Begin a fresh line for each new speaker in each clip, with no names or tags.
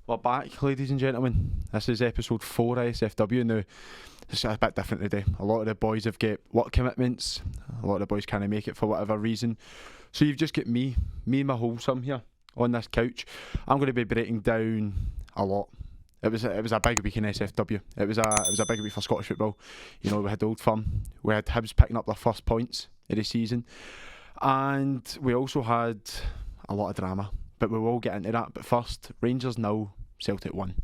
We're back, ladies and gentlemen. This is episode 4 of SFW. Now, it's a bit different today. A lot of the boys have got work commitments. A lot of the boys can't make it for whatever reason. So you've just got me and my wholesome here on this couch. I'm going to be breaking down a lot. It was a big week in SFW. It was a big week for Scottish football. You know, we had Old Firm. We had Hibs picking up their first points of the season. And we also had a lot of drama. But we will get into that. But first, Rangers 0, Celtic 1.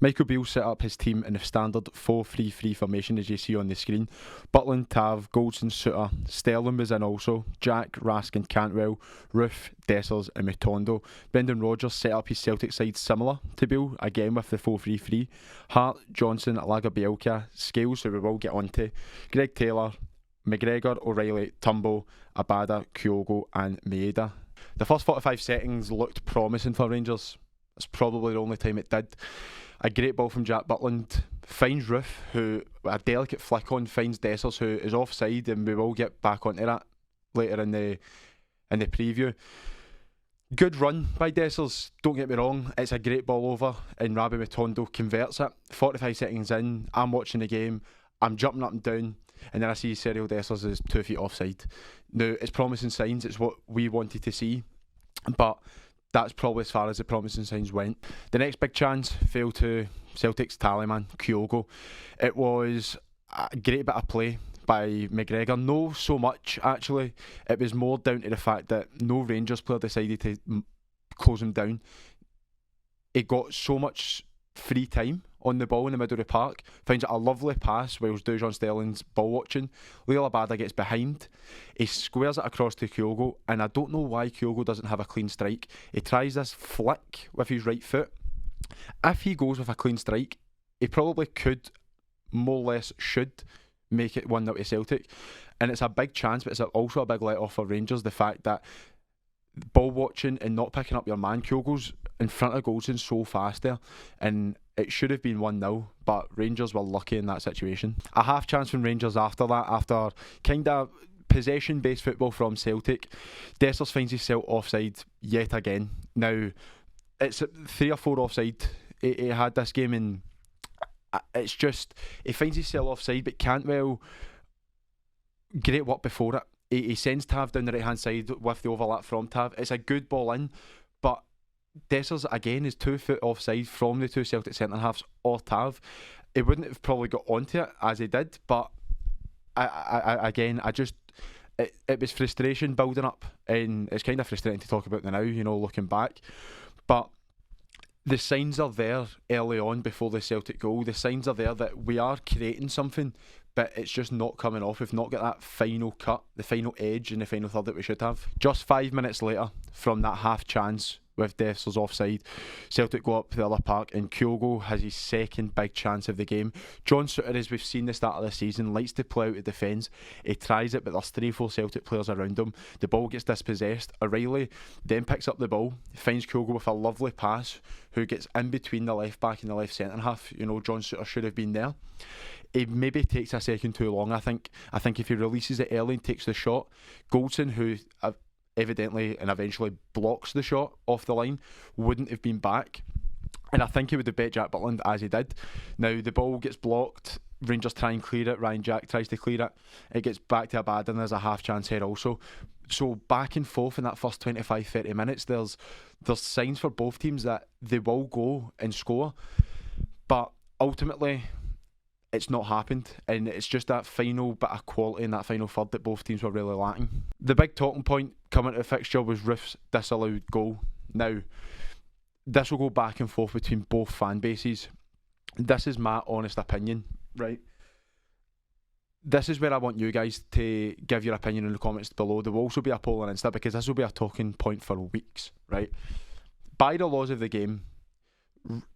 Michael Beale set up his team in the standard 4-3-3 formation as you see on the screen. Butland, Tav, Goldson, Suter, Sterling was in also, Jack, Raskin, Cantwell, Roof, Dessers and Matondo. Brendan Rodgers set up his Celtic side similar to Beale, again with the 4-3-3. Hart, Johnstone, Lagerbielke, Scales, who we will get onto, Greg Taylor, McGregor, O'Reilly, Turnbull, Abada, Kyogo and Maeda. The first 45 seconds looked promising for Rangers. It's probably the only time it did. A great ball from Jack Butland finds Roof, who a delicate flick on finds Dessers, who is offside, and we will get back onto that later in the preview. Good run by Dessers, don't get me wrong. It's a great ball over, and Rabbi Matondo converts it. 45 seconds in, I'm watching the game, I'm jumping up and down, and then I see Cyril Dessers is 2 feet offside. Now, it's promising signs, it's what we wanted to see, but that's probably as far as the promising signs went. The next big chance fell to Celtic's tallyman, Kyogo. It was a great bit of play by McGregor. No so much, actually. It was more down to the fact that no Rangers player decided to close him down. He got so much free time on the ball in the middle of the park, finds a lovely pass whilst Dujon Sterling's ball watching. Leo Abada gets behind, he squares it across to Kyogo, and I don't know why Kyogo doesn't have a clean strike. He tries this flick with his right foot. If he goes with a clean strike, he probably could, more or less should, make it 1-0 to Celtic, and it's a big chance, but it's also a big let off for Rangers. The fact that ball watching and not picking up your man, Kyogo's in front of Goldson so fast there, and it should have been 1-0, but Rangers were lucky in that situation. A half chance from Rangers after that, after kind of possession based football from Celtic. Dessers finds himself offside yet again. Now it's 3 or 4 offside he had this game, and it's just he finds himself offside, but Cantwell, great work before it. He sends Tav down the right hand side with the overlap from Tav. It's a good ball in, but Dessers again is 2 foot offside from the 2 Celtic centre halves or Tav. He wouldn't have probably got onto it as he did, but it was frustration building up, and it's kind of frustrating to talk about now, you know, looking back. But the signs are there early on before the Celtic goal. The signs are there that we are creating something, but it's just not coming off. We've not got that final cut, the final edge in the final third that we should have. Just 5 minutes later from that half chance with Dessers offside, Celtic go up the other park, and Kyogo has his second big chance of the game. John Suter, as we've seen the start of the season, likes to play out of defence. He tries it, but there's 3-4 Celtic players around him. The ball gets dispossessed. O'Reilly then picks up the ball, finds Kyogo with a lovely pass, who gets in between the left back and the left centre half. You know, John Suter should have been there. He maybe takes a second too long. I think if he releases it early and takes the shot, Goldson, who evidently and eventually blocks the shot off the line, wouldn't have been back, and I think he would have bet Jack Butland as he did. Now the ball gets blocked, Rangers try and clear it, Ryan Jack tries to clear it, it gets back to Abada, and there's a half chance here also. So back and forth in that first 25-30 minutes, there's signs for both teams that they will go and score, but ultimately it's not happened, and it's just that final bit of quality in that final third that both teams were really lacking. The big talking point coming to the fixture was Roof's disallowed goal. Now, this will go back and forth between both fan bases. This is my honest opinion, right? This is where I want you guys to give your opinion in the comments below. There will also be a poll on Insta, because this will be a talking point for weeks, right? By the laws of the game,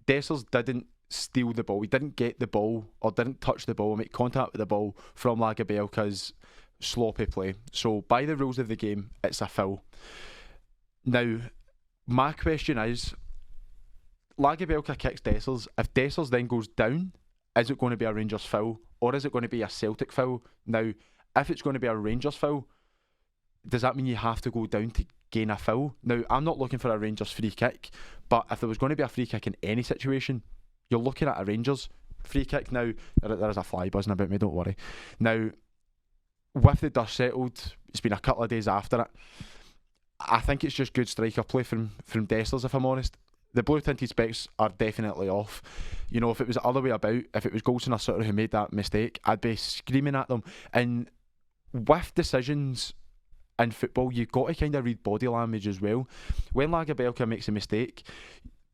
Dessers didn't steal the ball. He didn't get the ball or didn't touch the ball or make contact with the ball from Lagerbielke's sloppy play. So by the rules of the game, it's a foul. Now, my question is, Lagerbielke kicks Dessers. If Dessers then goes down, is it going to be a Rangers foul or is it going to be a Celtic foul? Now, if it's going to be a Rangers foul, does that mean you have to go down gain a foul. Now, I'm not looking for a Rangers free kick, but if there was going to be a free kick in any situation, you're looking at a Rangers free kick. Now, there is a fly buzzing about me, don't worry. Now, with the dust settled, it's been a couple of days after it, I think it's just good striker play from Desslers, if I'm honest. The blue tinted specs are definitely off. You know, if it was the other way about, if it was Goldson or Sutter who made that mistake, I'd be screaming at them. And with decisions in football, you've got to kind of read body language as well. When Lagerbielke makes a mistake,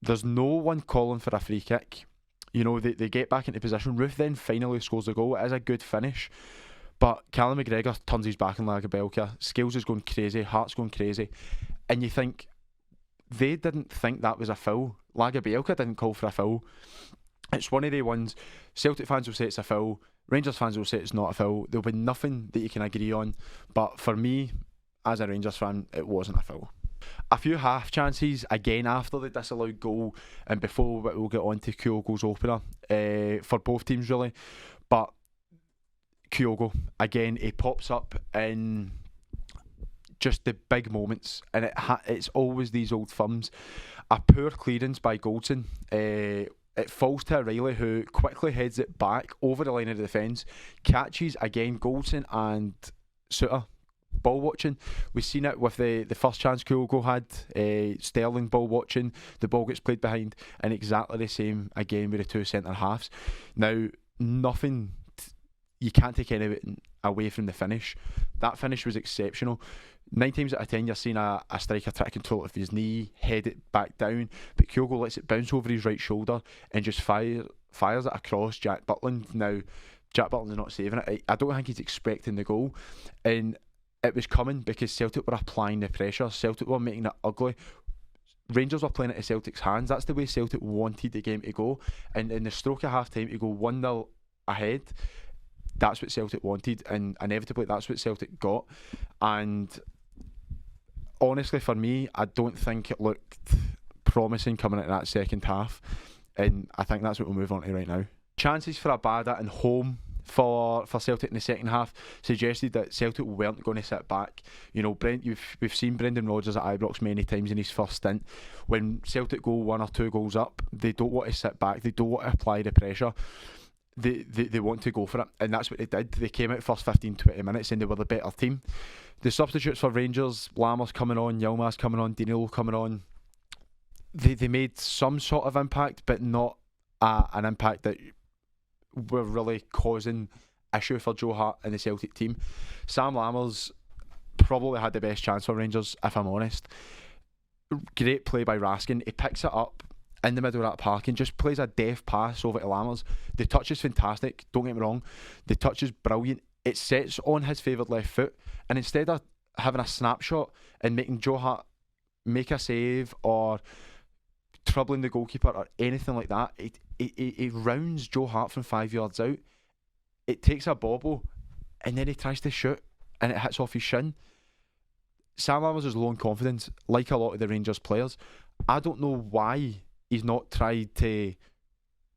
there's no one calling for a free kick. You know, they get back into position. Ruth then finally scores the goal. It is a good finish. But Callum McGregor turns his back on Lagerbielke. Scales is going crazy. Hart's going crazy. And you think, they didn't think that was a foul. Lagerbielke didn't call for a foul. It's one of the ones, Celtic fans will say it's a foul, Rangers fans will say it's not a foul. There'll be nothing that you can agree on. But for me, as a Rangers fan, it wasn't a foul. A few half chances again after the disallowed goal and before we'll get on to Kyogo's opener for both teams really. But Kyogo, again, he pops up in just the big moments, and it's always these old thumbs. A poor clearance by Goldson. It falls to O'Reilly, who quickly heads it back over the line of the defence. Catches again Goldson and Suter. Ball watching. We've seen it with the first chance Kyogo had. Sterling ball watching. The ball gets played behind, and exactly the same again with the two centre halves. Now, nothing. You can't take anything away from the finish. That finish was exceptional. 9 times out of 10 you're seeing a striker try to control it with his knee, head it back down, but Kyogo lets it bounce over his right shoulder and just fires it across Jack Butland. Now, Jack Butland's not saving it. I don't think he's expecting the goal, and it was coming because Celtic were applying the pressure. Celtic were making it ugly. Rangers were playing it to Celtic's hands. That's the way Celtic wanted the game to go, and in the stroke of half time to go 1-0 ahead, that's what Celtic wanted, and inevitably that's what Celtic got. And honestly, for me, I don't think it looked promising coming into that second half, and I think that's what we'll move on to right now. Chances for Abada and home for Celtic in the second half suggested that Celtic weren't going to sit back. You know, we've seen Brendan Rodgers at Ibrox many times in his first stint. When Celtic go 1 or 2 goals up, they don't want to sit back. They don't want to apply the pressure. They want to go for it, and that's what they did. They came out first 15-20 minutes and they were the better team. The substitutes for Rangers, Lammers coming on, Yilmaz coming on, Danilo coming on, they made some sort of impact, but not an impact that were really causing issue for Joe Hart and the Celtic team. Sam Lammers probably had the best chance for Rangers, if I'm honest. Great play by Raskin. He picks it up in the middle of that park and just plays a deft pass over to Lammers. The touch is fantastic, don't get me wrong. The touch is brilliant. It sets on his favoured left foot, and instead of having a snapshot and making Joe Hart make a save or troubling the goalkeeper or anything like that, it rounds Joe Hart from 5 yards out. It takes a bobble and then he tries to shoot and it hits off his shin. Sam Lammers is low in confidence, like a lot of the Rangers players. I don't know why he's not tried to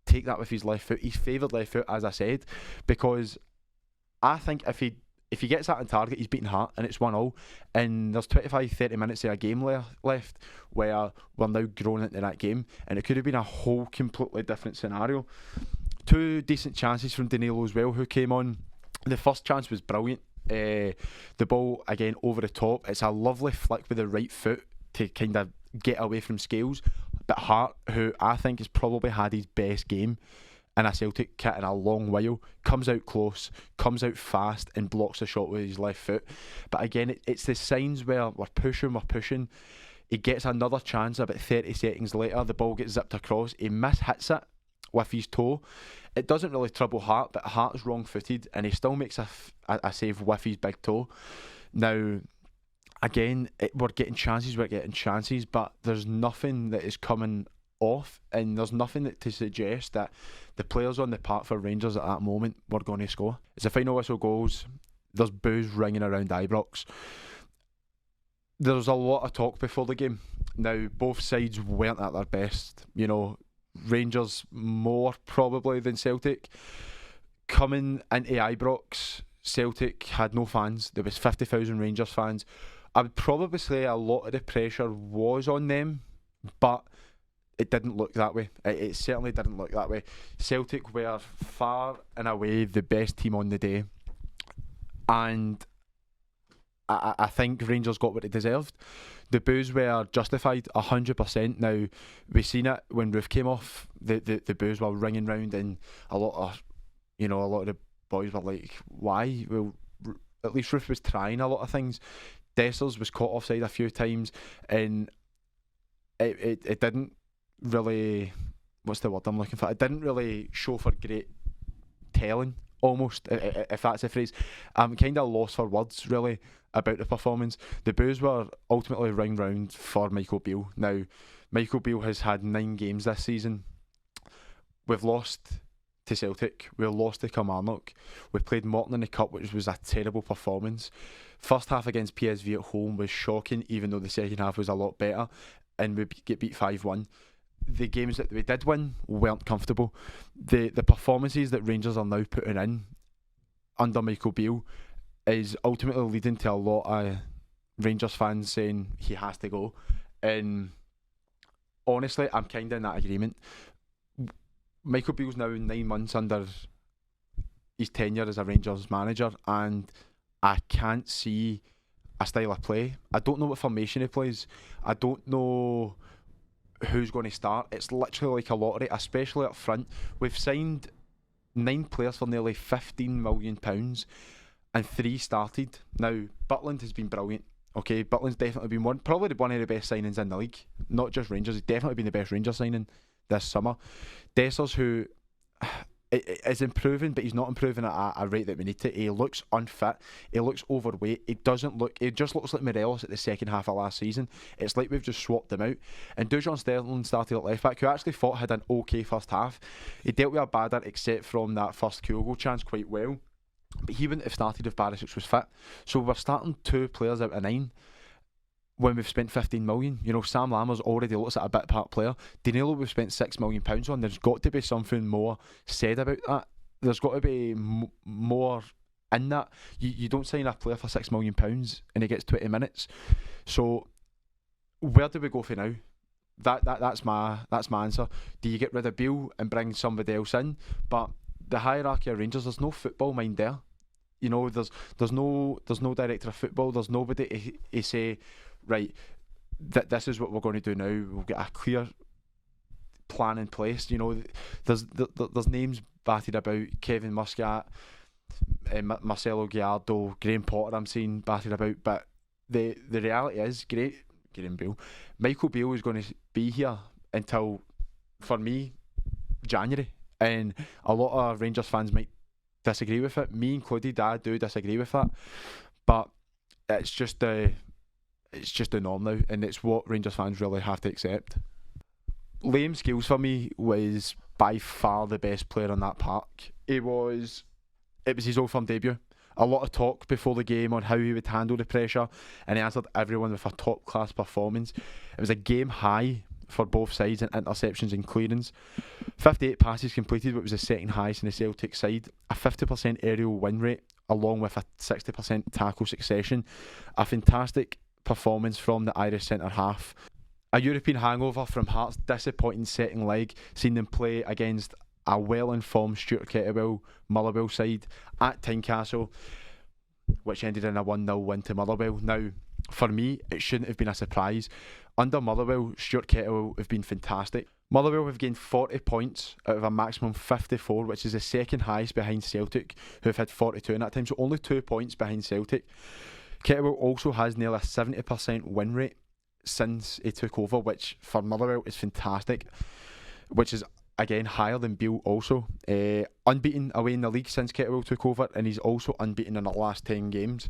take that with his left foot, his favoured left foot, as I said, because I think if he gets that on target, he's beating Hart and it's 1-1, and there's 25-30 minutes of a game left where we're now growing into that game, and it could have been a whole completely different scenario. 2 decent chances from Danilo as well, who came on. The first chance was brilliant. The ball again over the top. It's a lovely flick with the right foot to kind of get away from Scales, but Hart, who I think has probably had his best game in a Celtic kit in a long while, comes out close, comes out fast and blocks the shot with his left foot. But again, it's the signs where we're pushing. He gets another chance about 30 seconds later. The ball gets zipped across. He hits it with his toe. It doesn't really trouble Hart, but Hart's wrong-footed and he still makes a save with his big toe. Now, again, we're getting chances, but there's nothing that is coming off, and there's nothing to suggest that the players on the park for Rangers at that moment were going to score. As the final whistle goes, there's boos ringing around Ibrox. There's a lot of talk before the game. Now, both sides weren't at their best. You know, Rangers more probably than Celtic. Coming into Ibrox, Celtic had no fans. There was 50,000 Rangers fans. I would probably say a lot of the pressure was on them, but it didn't look that way. It certainly didn't look that way. Celtic were far and away the best team on the day, and I think Rangers got what they deserved. The boos were justified 100%. Now, we've seen it when Roof came off. The boos were ringing round, and a lot of the boys were like, "Why?" Well, at least Roof was trying a lot of things. Dessers was caught offside a few times, and it didn't really. What's the word I'm looking for? It didn't really show for great telling. Almost, if that's a phrase. I'm kind of lost for words, really, about the performance. The boos were ultimately ringed round for Michael Beale. Now, Michael Beale has had 9 games this season. We've lost to Celtic. We've lost to Kilmarnock. We played Morton in the Cup, which was a terrible performance. First half against PSV at home was shocking, even though the second half was a lot better, and we get beat 5-1. The games that we did win weren't comfortable. The performances that Rangers are now putting in under Michael Beale is ultimately leading to a lot of Rangers fans saying he has to go. And honestly, I'm kind of in that agreement. Michael Beale's now 9 months under his tenure as a Rangers manager, and I can't see a style of play. I don't know what formation he plays. I don't know who's going to start. It's literally like a lottery, especially up front. We've signed 9 players for nearly £15 million, and 3 started. Now, Butland has been brilliant. Okay, Butland's definitely been probably one of the best signings in the league. Not just Rangers, he's definitely been the best Rangers signing this summer. Dessers, who is improving, but he's not improving at a rate that we need to. He looks unfit. He looks overweight. He just looks like Morelos at the second half of last season. It's like we've just swapped him out. And Johnstone started at left back, who I actually thought had an okay first half. He dealt with a badder, except from that first Kyogo chance, quite well. But he wouldn't have started if Barisic was fit. So we're starting 2 players out of 9 when we've spent 15 million. You know, Sam Lammers already looks like a bit part player. Danilo we've spent £6 million on. There's got to be something more said about that. There's got to be more in that. You don't sign a player for £6 million and he gets 20 minutes. So where do we go for now? That's my answer. Do you get rid of Beale and bring somebody else in? But the hierarchy of Rangers, there's no football mind there. You know, there's no director of football. There's nobody to say, right, this is what we're going to do now. We'll get a clear plan in place. You know, there's names batted about: Kevin Muscat, Marcelo Gallardo, Graham Potter. I'm seeing batted about, but the reality is, Graham Beale, Michael Beale is going to be here until, for me, January, and a lot of Rangers fans might disagree with it. Me included, I do disagree with that, but it's just the norm now, and it's what Rangers fans really have to accept. Liam Scales for me was by far the best player on that park. It was his Old Firm debut. A lot of talk before the game on how he would handle the pressure, and he answered everyone with a top class performance. It was a game high for both sides in interceptions and clearance. 58 passes completed, which was the second highest in the Celtic side. A 50% aerial win rate, along with a 60% tackle succession. A fantastic performance from the Irish centre half. A European hangover from Hearts' disappointing second leg, seeing them play against a well-informed Stuart Kettlewell Motherwell side at Tynecastle, which ended in a 1-0 win to Motherwell. Now, for me, it shouldn't have been a surprise. Under Motherwell, Stuart Kettlewell have been fantastic. Motherwell have gained 40 points out of a maximum 54, which is the second highest behind Celtic, who have had 42 in that time, so only 2 points behind Celtic. Kettlewell also has nearly a 70% win rate since he took over, which for Motherwell is fantastic, which is again higher than Beale also. Unbeaten away in the league since Kettlewell took over, and he's also unbeaten in the last 10 games.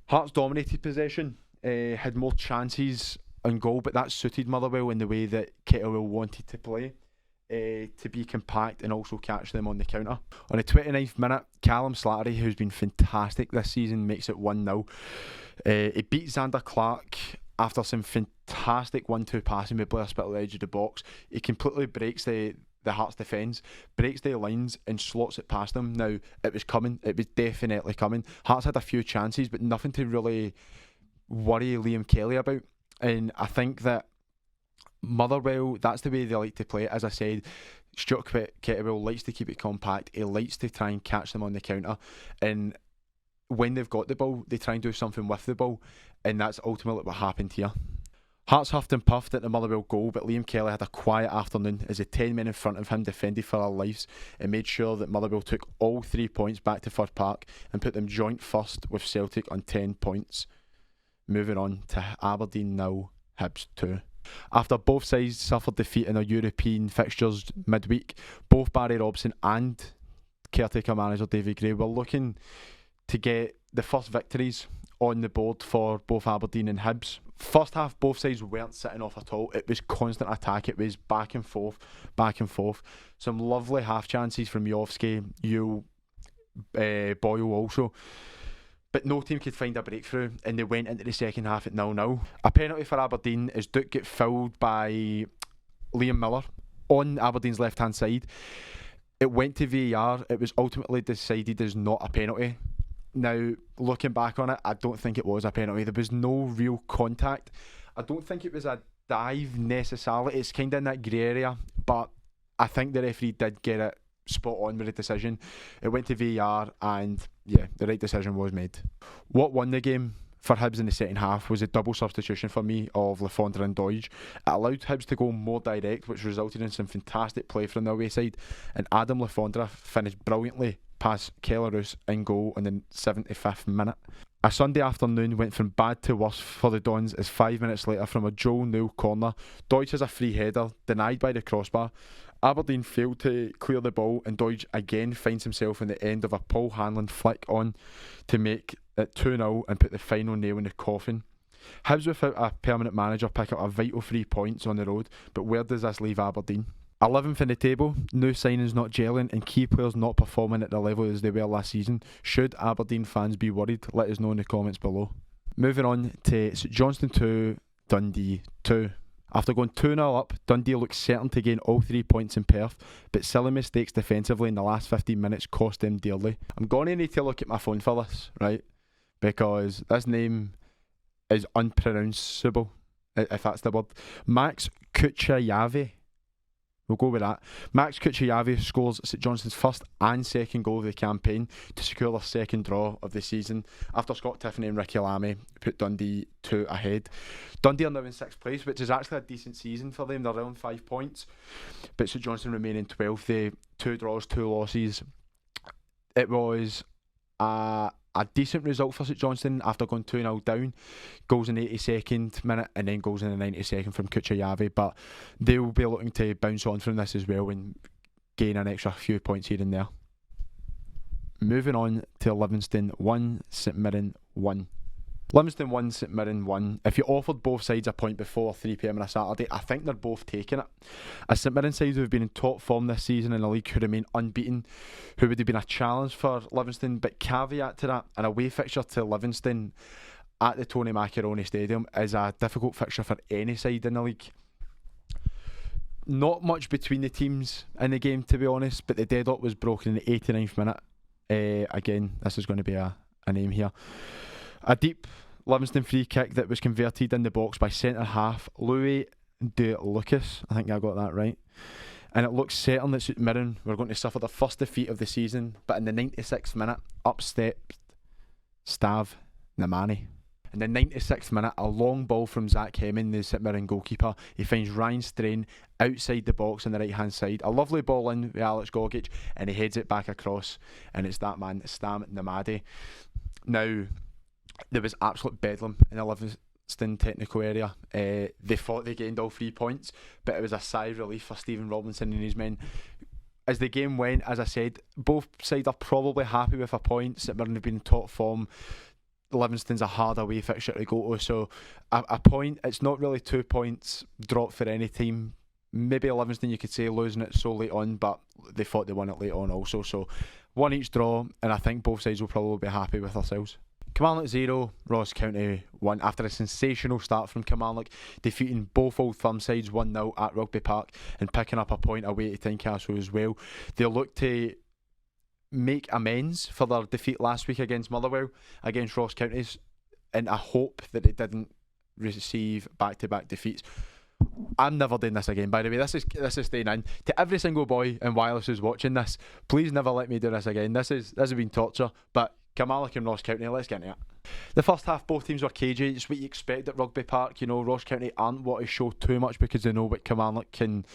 Hearts dominated possession, had more chances on goal, but that suited Motherwell in the way that Kettlewell wanted to play, to be compact and also catch them on the counter. On the 29th minute, Callum Slattery, who's been fantastic this season, makes it 1-0. He beat Xander Clark after some fantastic 1-2 passing with Blair Spittle at the edge of the box. He completely breaks the Hearts defence, breaks the lines and slots it past them. Now, it was coming. It was definitely coming. Hearts had a few chances, but nothing to really worry Liam Kelly about. And I think that Motherwell, that's the way they like to play it. As I said, Stuart Kettlewell likes to keep it compact. He likes to try and catch them on the counter. And when they've got the ball, they try and do something with the ball. And that's ultimately what happened here. Hearts huffed and puffed at the Motherwell goal, but Liam Kelly had a quiet afternoon as the 10 men in front of him defended for their lives and made sure that Motherwell took all 3 points back to Fir Park and put them joint first with Celtic on 10 points. Moving on to Aberdeen 0, Hibs 2. After both sides suffered defeat in their European fixtures midweek, both Barry Robson and caretaker manager David Gray were looking to get the first victories on the board for both Aberdeen and Hibs. First half, both sides weren't sitting off at all. It was constant attack. It was back and forth, back and forth. Some lovely half chances from Jovski, Boyle also. But no team could find a breakthrough, and they went into the second half at 0-0. A penalty for Aberdeen as Duke get fouled by Liam Miller on Aberdeen's left-hand side. It went to VAR. It was ultimately decided as not a penalty. Now, looking back on it, I don't think it was a penalty. There was no real contact. I don't think it was a dive necessarily. It's kind of in that grey area, but I think the referee did get it spot on with the decision. It went to VAR and yeah, the right decision was made. What won the game for Hibs in the second half was a double substitution for me of Lafondra and Doidge. It allowed Hibs to go more direct, which resulted in some fantastic play from the away side, and Adam Lafondra finished brilliantly past Kellerus in goal in the 75th minute. A Sunday afternoon went from bad to worse for the Dons as 5 minutes later, from a Joel Newell corner, Doidge has a free header denied by the crossbar. Aberdeen failed to clear the ball, and Doidge again finds himself in the end of a Paul Hanlon flick on to make it 2-0 and put the final nail in the coffin. Hibs without a permanent manager pick up a vital 3 points on the road, but where does this leave Aberdeen? 11th in the table, new signings not gelling and key players not performing at the level as they were last season. Should Aberdeen fans be worried? Let us know in the comments below. Moving on to Johnstone 2, Dundee 2. After going 2-0 up, Dundee looked certain to gain all 3 points in Perth, but silly mistakes defensively in the last 15 minutes cost them dearly. I'm going to need to look at my phone for this, right? Because this name is unpronounceable, if that's the word. Max Kuchayave. We'll go with that. Max Kuchayave scores St Johnstone's first and second goal of the campaign to secure their second draw of the season after Scott Tiffany and Ricky Lamy put Dundee 2 ahead. Dundee are now in 6th place, which is actually a decent season for them. They're around 5 points, but St Johnstone remain in 12th. They 2 draws, 2 losses. It was a decent result for St Johnstone after going 2-0 down. Goals in the 82nd minute and then goals in the 92nd from Kuchayave, but they'll be looking to bounce on from this as well and gain an extra few points here and there. Moving on to Livingston 1, St Mirren 1. Livingston 1, St Mirren 1. If you offered both sides a point before 3 PM on a Saturday, I think they're both taking it. A St Mirren side who have been in top form this season in the league, who remain unbeaten, who would have been a challenge for Livingston, but caveat to that, an away fixture to Livingston at the Tony Macaroni Stadium is a difficult fixture for any side in the league. Not much between the teams in the game, to be honest, but the deadlock was broken in the 89th minute. Again, this is going to be a name here. A deep Livingston free kick that was converted in the box by centre half Louis De Lucas. I think I got that right. And it looks certain that St Mirren were going to suffer their first defeat of the season, but in the 96th minute, up stepped Stav Namani. In the 96th minute, a long ball from Zach Hemming, the St Mirren goalkeeper. He finds Ryan Strain outside the box on the right hand side. A lovely ball in with Alex Gogic, and he heads it back across, and it's that man, Stam Namadi. Now, there was absolute bedlam in the Livingston technical area. They thought they gained all 3 points, but it was a sigh of relief for Stephen Robinson and his men. As the game went, as I said, both sides are probably happy with a point. St Mirren have been in top form. Livingston's a hard away fixture to go to, so a point, it's not really 2 points dropped for any team. Maybe Livingston, you could say, losing it so late on, but they thought they won it late on also. So 1 each draw, and I think both sides will probably be happy with themselves. Kilmarnock 0, Ross County 1. After a sensational start from Kilmarnock, defeating both Old Firm sides 1-0 at Rugby Park and picking up a point away to Tynecastle as well. They'll look to make amends for their defeat last week against Motherwell, against Ross County's and I hope that it didn't receive back-to-back defeats. I'm never doing this again, by the way. This is staying in. To every single boy in Wireless who's watching this, please never let me do this again. This has been torture. But Kilmarnock and Ross County, let's get into it. The first half, both teams were cagey. It's what you expect at Rugby Park. You know, Ross County aren't what to show too much because they know what Kilmarnock can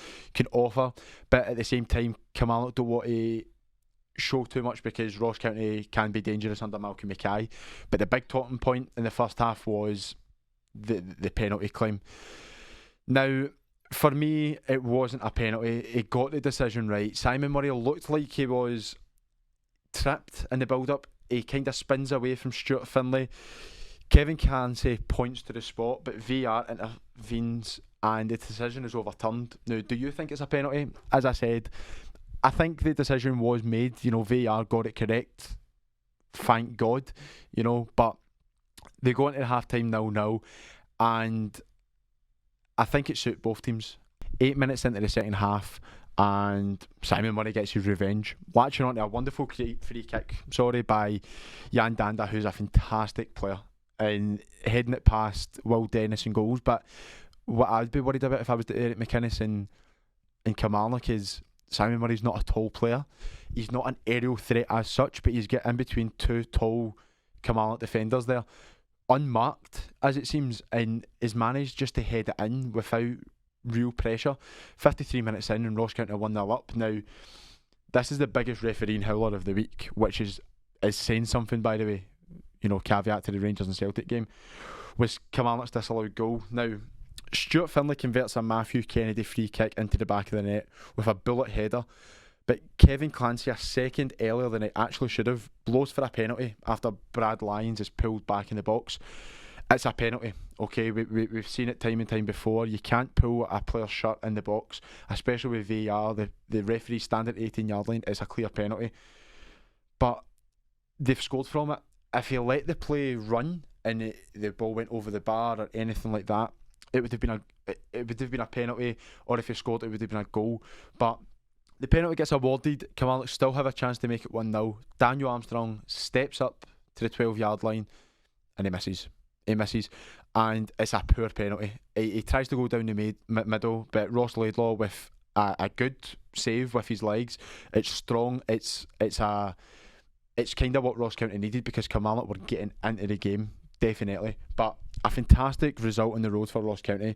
offer. But at the same time, Kilmarnock don't want to show too much because Ross County can be dangerous under Malcolm Mackay. But the big talking point in the first half was the penalty claim. Now, for me, it wasn't a penalty. He got the decision right. Simon Murray looked like he was tripped in the build-up. He kind of spins away from Stuart Finlay. Kevin Clancy points to the spot, but VAR intervenes and the decision is overturned. Now, do you think it's a penalty? As I said, I think the decision was made. You know, VAR got it correct. Thank God. You know, but they go into half-time 0-0 and I think it suited both teams. 8 minutes into the second half, and Simon Murray gets his revenge, latching onto a wonderful free kick, by Jan Danda, who's a fantastic player, and heading it past Will Dennis and goals. But what I'd be worried about if I was Eric McInnes in Kilmarnock is Simon Murray's not a tall player. He's not an aerial threat as such, but he's getting in between two tall Kilmarnock defenders there, unmarked as it seems, and is managed just to head it in without real pressure. 53 minutes in and Ross County 1-0 up. Now, this is the biggest refereeing howler of the week, which is saying something, by the way. You know, caveat to the Rangers and Celtic game, was Kilmarnock's disallowed goal. Now, Stuart Finlay converts a Matthew Kennedy free kick into the back of the net with a bullet header, but Kevin Clancy, a second earlier than it actually should have, blows for a penalty after Brad Lyons is pulled back in the box. It's a penalty, okay? We've seen it time and time before. You can't pull a player's shirt in the box, especially with VAR. The referee stand at 18-yard line. It's a clear penalty. But they've scored from it. If you let the play run and the ball went over the bar or anything like that, it would have been a penalty, or if he scored, it would have been a goal. But the penalty gets awarded. Kilmarnock still have a chance to make it 1-0. Daniel Armstrong steps up to the 12-yard line and he misses. And it's a poor penalty. He tries to go down the middle, but Ross Laidlaw with a good save with his legs. It's strong. It's kind of what Ross County needed because Kilmarnock were getting into the game, definitely. But a fantastic result on the road for Ross County.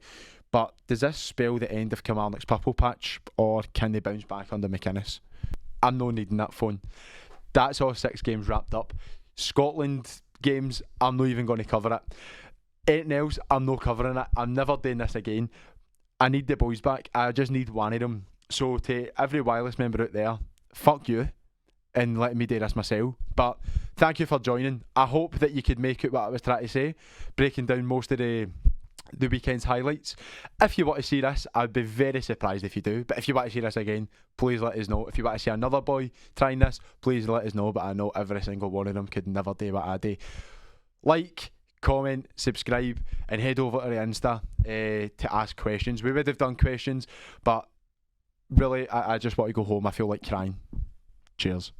But does this spell the end of Kilmarnock's purple patch, or can they bounce back under McInnes? I'm not needing that phone. That's all 6 games wrapped up. Scotland games, I'm not even going to cover it. Anything else, I'm not covering it. I'm never doing this again. I need the boys back. I just need one of them. So to every Wireless member out there, fuck you and letting me do this myself. But thank you for joining. I hope that you could make out what I was trying to say, breaking down most of the weekend's highlights. If you want to see this, I'd be very surprised if you do. But if you want to see this again, please let us know. If you want to see another boy trying this, please let us know. But I know every single one of them could never do what I do. Like, comment, subscribe, and head over to the Insta to ask questions. We would have done questions, but really, I just want to go home. I feel like crying. Cheers.